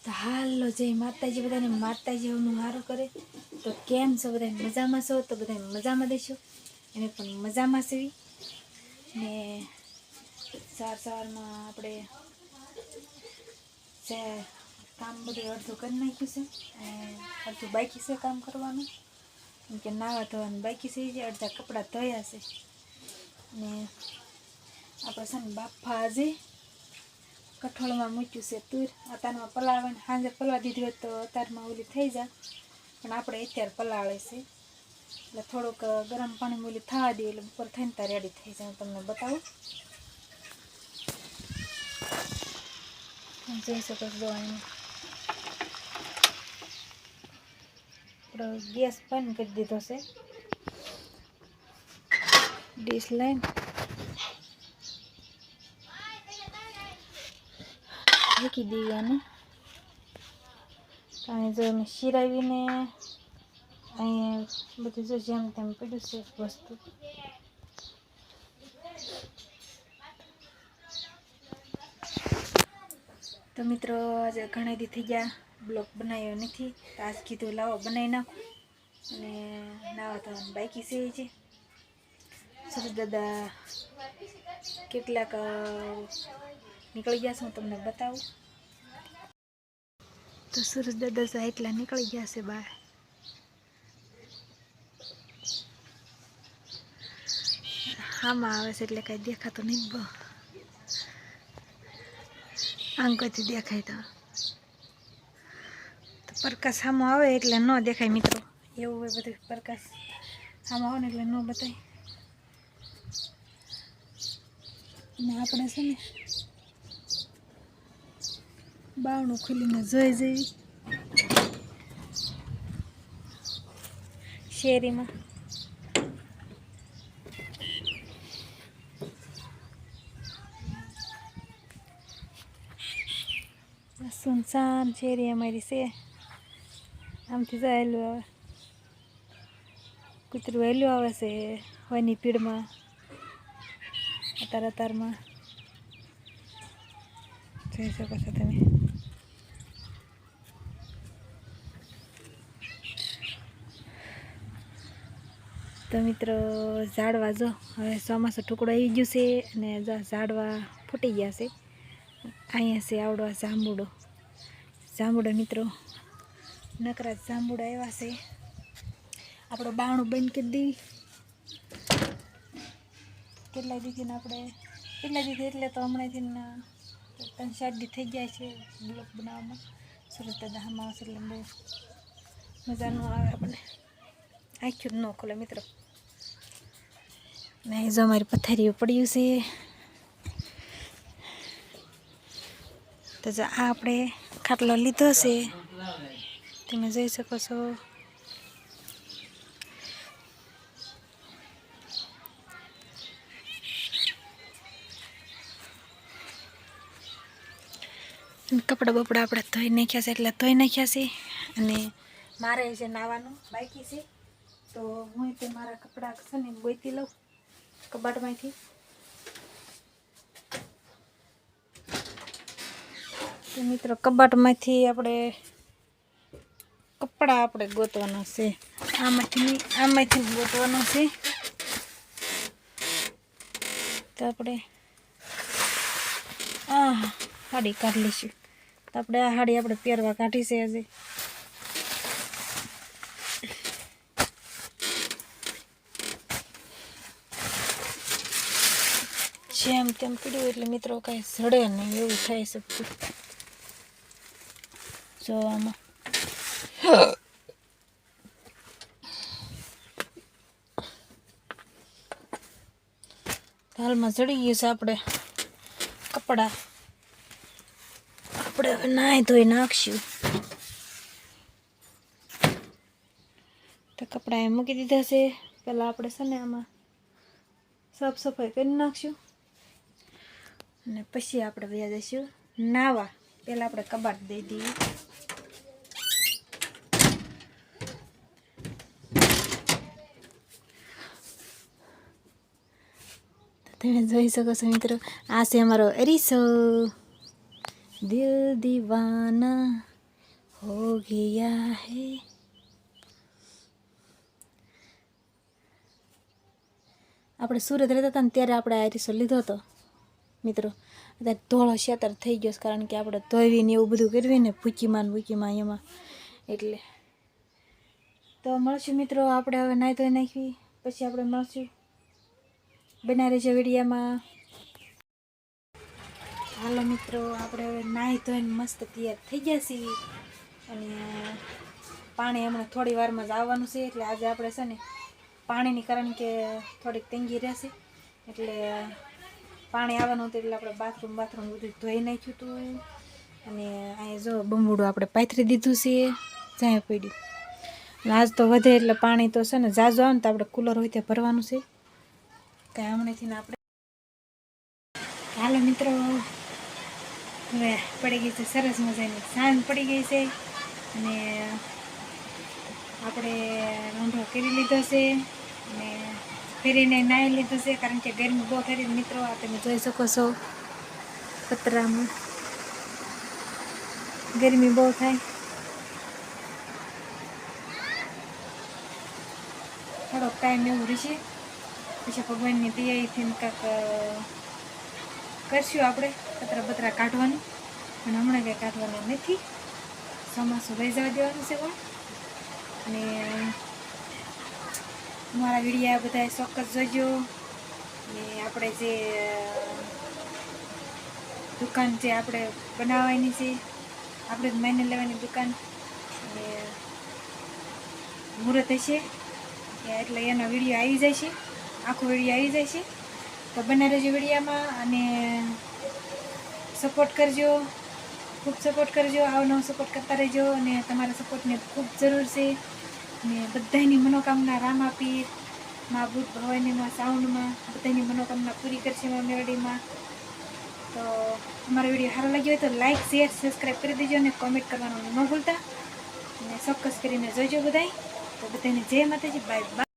તો હાલો જય માતાજી, બધાને માતાજીનું સારું કરે. તો કેમ છો બધા? મજામાં છો? તો બધા મજામાં દેશો, એને પણ મજામાં સીવી ને સવારમાં આપણે જે કામ બધું અડધું કરી નાખ્યું છે અને અડધું બાકી છે કામ કરવાનું, કેમ કે નાવા ધોવાનું બાકી છે, જે અડધા કપડાં ધોયા છે ને આપણે છે ને બાફા આજે કઠોળમાં મૂક્યું છે તુર. અતારમાં પલાળવાની સાંજે પલાળી દીધી હોય તો અતારમાં ઓલી થઈ જાય, પણ આપણે અત્યારે પલાળે છે એટલે થોડુંક ગરમ પાણીમાં ઓલી થવા દઈએ એટલે બપોર થઈને ત્યાં રેડી થઈ જાય. હું તમને બતાવું, જોઈ શકો છો. આપણે ગેસ બંધ કરી દીધો છે, ડીશ લઈને મૂકી દેવાનું. કારણ જો મેં શિરાવીને અહીંયા બધું જો જેમ તેમ પડ્યું છે વસ્તુ. તો મિત્રો આજે ઘણા દી થઈ ગયા બ્લોગ બનાવ્યો નથી, તો આજ કીધું લાવો બનાવી નાખું. અને નાવા ધોવાનું બાકી છે. સરસ દાદા કેટલાક નીકળી ગયા છે, હું તમને બતાવું. તો સુરજ દાદા એટલા નીકળી ગયા છે બહાર. આમાં આવે છે એટલે કઈ દેખાતું નહીં, આંકોથી દેખાય તો પ્રકાશ સામો આવે એટલે ન દેખાય મિત્રો. એવું હોય બધું, પ્રકાશ સામો આવે ને એટલે ન બતાય. ને આપણે છે ને બાવણું ખુલીને જોઈ જઈ શેરીમાં. સુનસાન શેરી અમારી છે. આમથી જાયેલું આવે, કૂતરું વહેલું આવે છે હોયની પીડમાં અતારમાં જોઈ શકો છો તમે. તો મિત્રો ઝાડવા જો હવે ચોમાસું ટુકડો આવી ગયું છે અને ઝાડવા ફૂટી ગયા છે. અહીંયા છે આવડો જાંબુડો મિત્રો, નકરા જાંબુડા એવા છે. આપણો બાવણું બંધ કરી દઈ કેટલા દીધીને આપણે એટલે તો હમણાંથી 3-4 દી થઈ જાય છે બ્લોગ બનાવવામાં. સુરત દાદા હમણાં એટલે બહુ મજા ન આવે આપણને, આખ્યું જ ન ખોલે મિત્રો. ને જો અમારી પથારીઓ પડ્યું છે. તો જો આ આપણે ખાટલો લીધો છે, તમે જોઈ શકો છો. કપડાં બપડા આપણે ધોઈ નાખ્યા છે એટલે ધોઈ નાખ્યા છે. અને મારે જે નાવાનું બાકી છે તો હું તે મારા કપડાં છે ને બોઈતી લઉં કબાટમાંથી. તો મિત્રો કબાટમાંથી આપણે કપડાં ગોતવાના છે, આમાંથી ગોતવાના છે. તો આપણે હાડી કાઢી લઈશું. તો આપણે આ હાડી આપણે પહેરવા કાઢી છે આજે. જેમ તેમ પીડ્યું એટલે મિત્રો કાંઈ સડે નહીં એવું થાય છે. જો આમાં હાલમાં ચડી ગયું છે આપણે કપડાં. આપણે હવે નાહી ધોઈ નાખશું. તો કપડાં એ મૂકી દીધા છે. પહેલાં આપણે છે ને આમાં સાફ સફાઈ કરી નાખશું અને પછી આપણે વયા જઈશું નાવા. પહેલાં આપણે કબાટ દઈ દઈએ. તમે જોઈ શકો છો મિત્રો, આ છે અમારો અરીસો દિલ દીવાના. હો ગયા હે. આપણે સુરત રહેતા હતા ને ત્યારે આપણે આ રીસો લીધો હતો મિત્રો. અત્યારે ધોળો શેતર થઈ ગયો છે કારણ કે આપણે ધોઈને એવું બધું કરવી ને ભૂકીમાં એમાં એટલે. તો મળશું મિત્રો આપણે હવે નાહી ધોઈ નાખવી પછી આપણે મળશું બના રહેજો વિડીયામાં. હાલો મિત્રો આપણે હવે નાહી ધોઈને મસ્ત તૈયાર થઈ ગયા છીએ અને પાણી હમણાં થોડી વારમાં જ આવવાનું છે એટલે આજે આપણે છે ને પાણીની કારણ કે થોડીક તંગી રહેશે એટલે પાણી આવવાનું હતું એટલે આપણે બાથરૂમ બધું ધોઈ નાખ્યું હતું અને અહીંયા જો બંબુડું આપણે પાથરી દીધું છે જ્યાં પડ્યું. આજ તો વધે એટલે પાણી તો છે ને ઝાઝું આવે ને તો આપણે કુલર હોય ત્યાં ભરવાનું છે કાંઈ હમણાંથી આપણે. હાલો મિત્રો હવે પડી ગઈ છે સરસ મજાની સાંજ પડી ગઈ છે અને આપણે રોંઢો કરી લીધો છે અને ફેરીને નાહી લીધું છે કારણ કે ગરમી બહુ થઈ મિત્રો. આ તમે જોઈ શકો છો પતરામાં ગરમી બહુ થાય. થોડોક ટાઈમ એવું રહેશે પછી ભગવાનની તૈયારીથી કાંક કરશું આપણે પતરા કાઢવાનું પણ હમણાં કંઈ કાઢવાના નથી. ચોમાસું રહી જવા દેવાનું છે પણ. અને મારા વિડીયા બધા ચોક્કસ જોજો. અને આપણે જે દુકાન છે આપણે બનાવવાની છે આપણે જ માઈને લેવાની દુકાન અને મુહૂર્ત હશે એટલે એનો વિડીયો આવી જાય છે આખો વિડીયો આવી જાય છે. તો બના રહેજો વિડીયામાં અને સપોર્ટ કરજો ખૂબ સપોર્ટ કરજો. આવો નવો સપોર્ટ કરતા રહેજો અને તમારા સપોર્ટની ખૂબ જરૂર છે અને બધાની મનોકામના રામાપીર મા ભૂત ભવાનીમાં સાઉન્ડમાં બધાની મનોકામના પૂરી કરશે મા મેલડીમાં. તો અમારો વિડીયો સારો લાગ્યો હોય તો લાઇક શેર સબસ્ક્રાઈબ કરી દેજો અને કોમેન્ટ કરવાનું ન ભૂલતા અને ચોક્કસ કરીને જોઈજો બધાય. તો બધાને જય માતાજી બાય બાય.